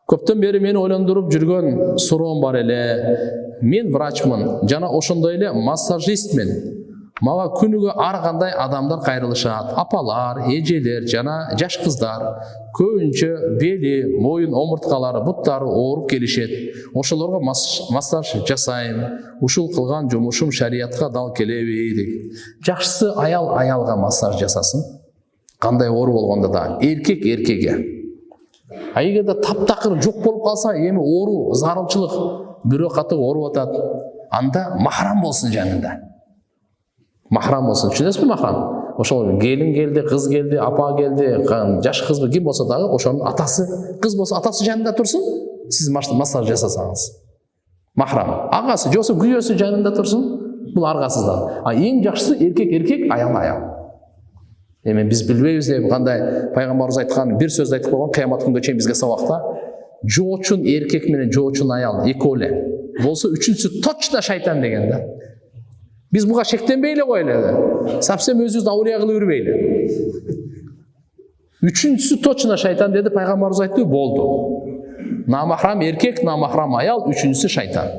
Көптөн бери мени ойлондуруп жүргөн суроом бар эле. Мен врачмын, жана ошондой эле массажистмин. Мага күнүгө ар кандай адамдар кайрылышат. Апалар, эжелер жана жаш кыздар. Көбүнчө бели, моюн омурткалары, буттары ооруп келишет. Ошолорго массаж жасайм. Ушул кылган жумушум шариятка дал келеби дейт. Жакшысы аял аялга массаж жасасын. Кандай оору болгондо да, эркек эркекке. А эгерде таптакыр жок болуп калса, эми оору, зарылчылык бирөө катык ооруп атат. Анда махрам болсун жанында. Махрам болсун. Түшүнөсүзбү махрам? Ошол келин келди, кыз келди, апа келди, жаш кызбы ким болсо дагы ошонун атасы, кыз болсо атасы жанында турсун. Сиз массаж жасасаңыз. Махрам. Агасы, жоксо күйөөсү жанында турсун. Бул аргасыздан. А эң жакшысы эркек эркек, аял аял. Эми биз билбейбиз деп кандай пайгамбарыбыз айткан бир сөз айтып койгон, кыямат күнгө чейин бизге сабакта. Жоочун эркек менен жоочун аял экөө эле. Болсо үчүнчүсү точно шайтан деген да. Биз буга шектенбей эле коелу. Совсем өзүбүздү аулия кылып жүрбөйлү. Үчүнчүсү точно шайтан деди, пайгамбарыбыз айтты, болду. Намахрам эркек, намахрам аял, үчүнчүсү шайтан.